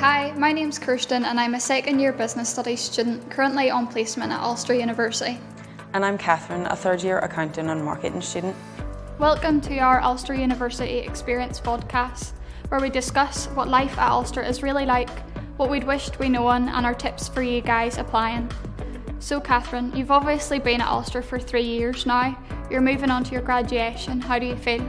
Hi, my name's Kirstyn and I'm a second year business studies student currently on placement at Ulster University. And I'm Catherine, a third year accounting and marketing student. Welcome to our Ulster University Experience podcast, where we discuss what life at Ulster is really like, what we'd wished we known, and our tips for you guys applying. So Catherine, you've obviously been at Ulster for 3 years now. You're moving on to your graduation. How do you feel?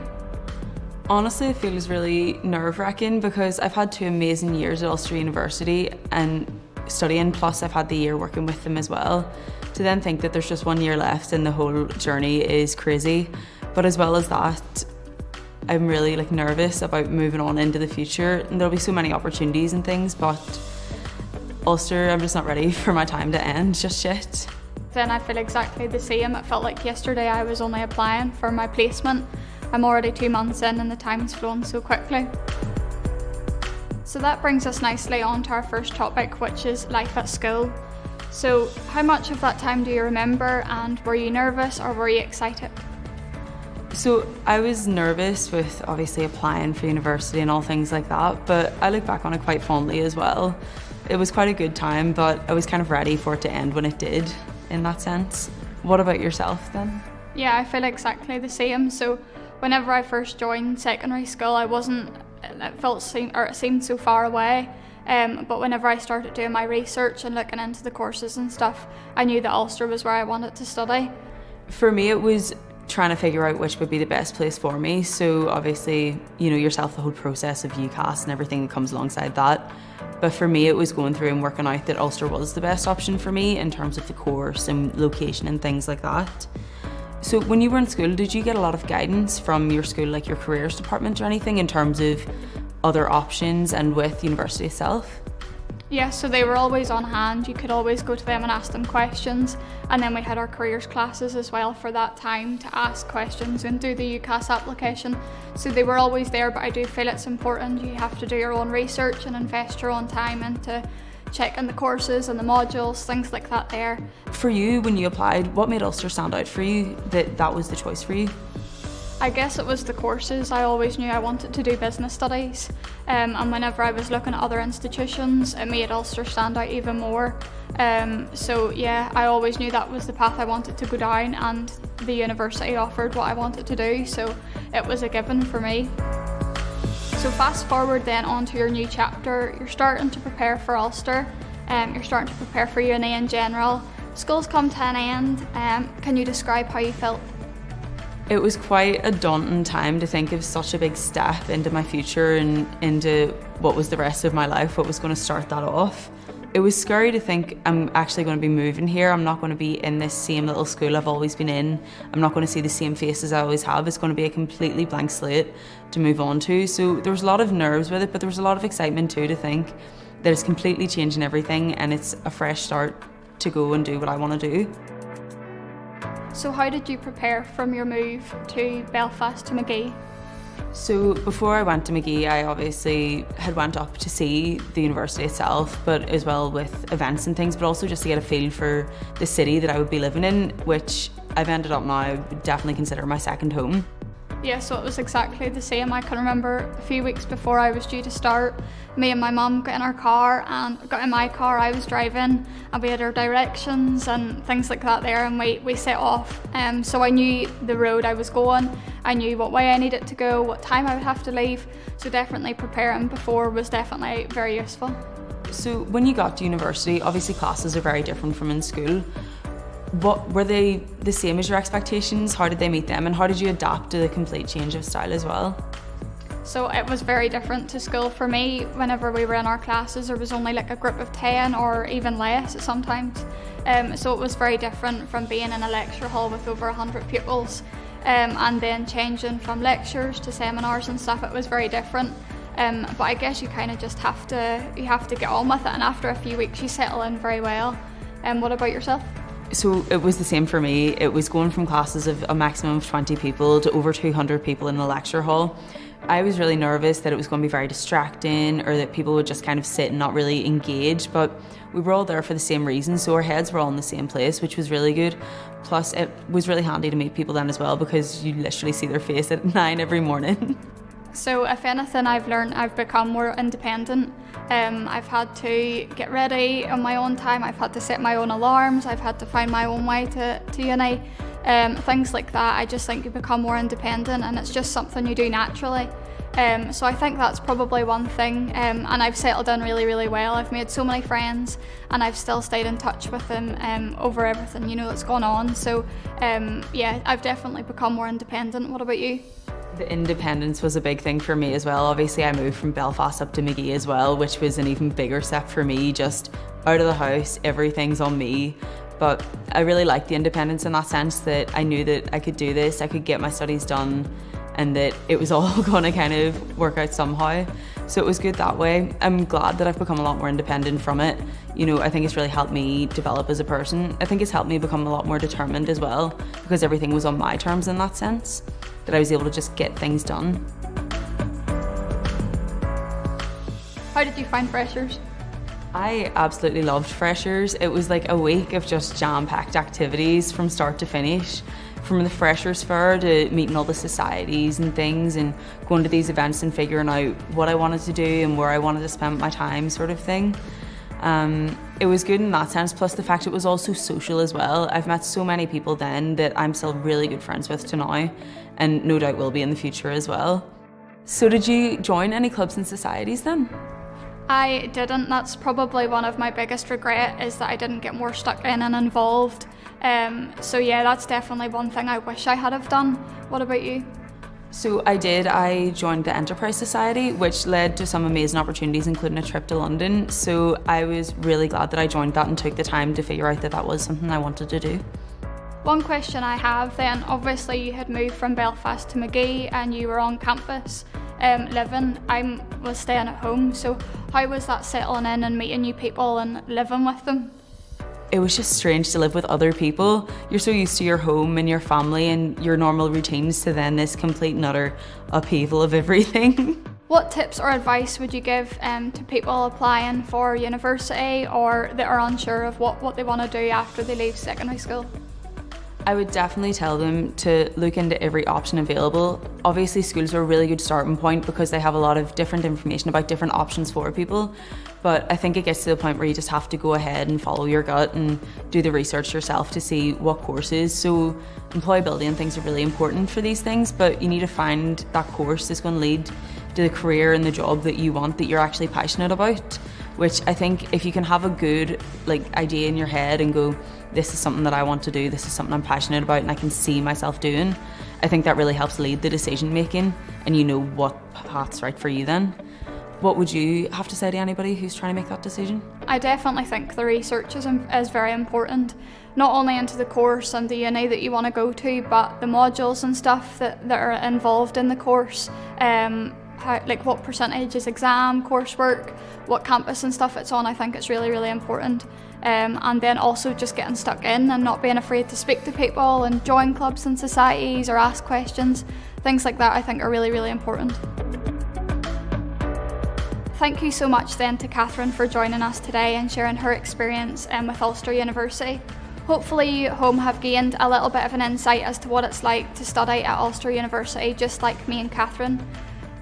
Honestly, it feels really nerve-wracking because I've had 2 amazing years at Ulster University and studying, plus I've had the year working with them as well. To then think that there's just 1 year left and the whole journey is crazy. But as well as that, I'm really nervous about moving on into the future, and there'll be so many opportunities and things, but Ulster, I'm just not ready for my time to end just yet. Then I feel exactly the same. It felt like yesterday I was only applying for my placement. I'm already 2 months in and the time's flown so quickly. So that brings us nicely on to our first topic, which is life at school. So how much of that time do you remember, and were you nervous or were you excited? So I was nervous with obviously applying for university and all things like that, but I look back on it quite fondly as well. It was quite a good time, but I was kind of ready for it to end when it did, in that sense. What about yourself then? Yeah, I feel exactly the same. So whenever I first joined secondary school, it seemed so far away. But whenever I started doing my research and looking into the courses and stuff, I knew that Ulster was where I wanted to study. For me, it was trying to figure out which would be the best place for me. So obviously, yourself, the whole process of UCAS and everything that comes alongside that. But for me, it was going through and working out that Ulster was the best option for me in terms of the course and location and things like that. So when you were in school, did you get a lot of guidance from your school, like your careers department or anything, in terms of other options and with university itself? Yeah, so they were always on hand. You could always go to them and ask them questions. And then we had our careers classes as well for that time to ask questions and do the UCAS application. So they were always there, but I do feel it's important. You have to do your own research and invest your own time into checking the courses and the modules, things like that there. For you, when you applied, what made Ulster stand out for you, that was the choice for you? I guess it was the courses. I always knew I wanted to do business studies, and whenever I was looking at other institutions, it made Ulster stand out even more. So yeah, I always knew that was the path I wanted to go down, and the university offered what I wanted to do, so it was a given for me. So fast forward then onto your new chapter. You're starting to prepare for Ulster, you're starting to prepare for uni in general. School's come to an end. Can you describe how you felt? It was quite a daunting time to think of such a big step into my future and into what was the rest of my life, what was going to start that off. It was scary to think I'm actually going to be moving here. I'm not going to be in this same little school I've always been in. I'm not going to see the same faces I always have. It's going to be a completely blank slate to move on to. So there was a lot of nerves with it, but there was a lot of excitement too, to think that it's completely changing everything and it's a fresh start to go and do what I want to do. So how did you prepare from your move to Belfast to Magee? So before I went to Magee, I obviously had went up to see the university itself, but as well with events and things, but also just to get a feel for the city that I would be living in, which I've ended up now definitely consider my second home. Yeah, so it was exactly the same. I can remember a few weeks before I was due to start, me and my mum got in my car, I was driving, and we had our directions and things like that there, and we set off. So I knew the road I was going, I knew what way I needed to go, what time I would have to leave, so definitely preparing before was definitely very useful. So when you got to university, obviously classes are very different from in school. What were they the same as your expectations? How did they meet them, and how did you adapt to the complete change of style as well? So it was very different to school for me. Whenever we were in our classes, there was only like a group of 10 or even less sometimes. So it was very different from being in a lecture hall with over 100 pupils, and then changing from lectures to seminars and stuff. It was very different. But I guess you kind of just have to get on with it, and after a few weeks you settle in very well. What about yourself? So it was the same for me. It was going from classes of a maximum of 20 people to over 200 people in the lecture hall. I was really nervous that it was going to be very distracting, or that people would just kind of sit and not really engage, but we were all there for the same reason, so our heads were all in the same place, which was really good. Plus it was really handy to meet people then as well, because you literally see their face at 9 every morning. So if anything I've learned, I've become more independent. I've had to get ready on my own time, I've had to set my own alarms, I've had to find my own way to uni. Things like that, I just think you become more independent and it's just something you do naturally. So I think that's probably one thing, and I've settled in really, really well. I've made so many friends and I've still stayed in touch with them over everything, that's gone on. So yeah, I've definitely become more independent. What about you? The independence was a big thing for me as well. Obviously I moved from Belfast up to Magee as well, which was an even bigger step for me, just out of the house, everything's on me. But I really liked the independence in that sense, that I knew that I could do this, I could get my studies done, and that it was all going to kind of work out somehow. So it was good that way. I'm glad that I've become a lot more independent from it. I think it's really helped me develop as a person. I think it's helped me become a lot more determined as well, because everything was on my terms in that sense, that I was able to just get things done. How did you find freshers? I absolutely loved freshers. It was like a week of just jam-packed activities from start to finish. From the freshers fair to meeting all the societies and things and going to these events and figuring out what I wanted to do and where I wanted to spend my time, sort of thing. It was good in that sense, plus the fact it was also social as well. I've met so many people then that I'm still really good friends with to now, and no doubt will be in the future as well. So did you join any clubs and societies then? I didn't. That's probably one of my biggest regret, is that I didn't get more stuck in and involved. So yeah, that's definitely one thing I wish I had have done. What about you? So I did. I joined the Enterprise Society, which led to some amazing opportunities, including a trip to London. So I was really glad that I joined that and took the time to figure out that that was something I wanted to do. One question I have then, obviously you had moved from Belfast to Magee and you were on campus living. I was staying at home, so how was that settling in and meeting new people and living with them? It was just strange to live with other people. You're so used to your home and your family and your normal routines to then this complete and utter upheaval of everything. What tips or advice would you give to people applying for university or that are unsure of what they want to do after they leave secondary school? I would definitely tell them to look into every option available. Obviously schools are a really good starting point because they have a lot of different information about different options for people, but I think it gets to the point where you just have to go ahead and follow your gut and do the research yourself to see what courses. So employability and things are really important for these things, but you need to find that course that's going to lead to the career and the job that you want, that you're actually passionate about, which I think if you can have a good idea in your head and go, this is something that I want to do, this is something I'm passionate about and I can see myself doing, I think that really helps lead the decision making and you know what path's right for you then. What would you have to say to anybody who's trying to make that decision? I definitely think the research is very important, not only into the course and the uni that you want to go to, but the modules and stuff that are involved in the course. What percentage is exam, coursework, what campus and stuff it's on. I think it's really, really important. And then also just getting stuck in and not being afraid to speak to people and join clubs and societies or ask questions. Things like that I think are really, really important. Thank you so much then to Catherine for joining us today and sharing her experience with Ulster University. Hopefully you at home have gained a little bit of an insight as to what it's like to study at Ulster University, just like me and Catherine.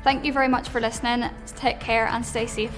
Thank you very much for listening. Take care and stay safe.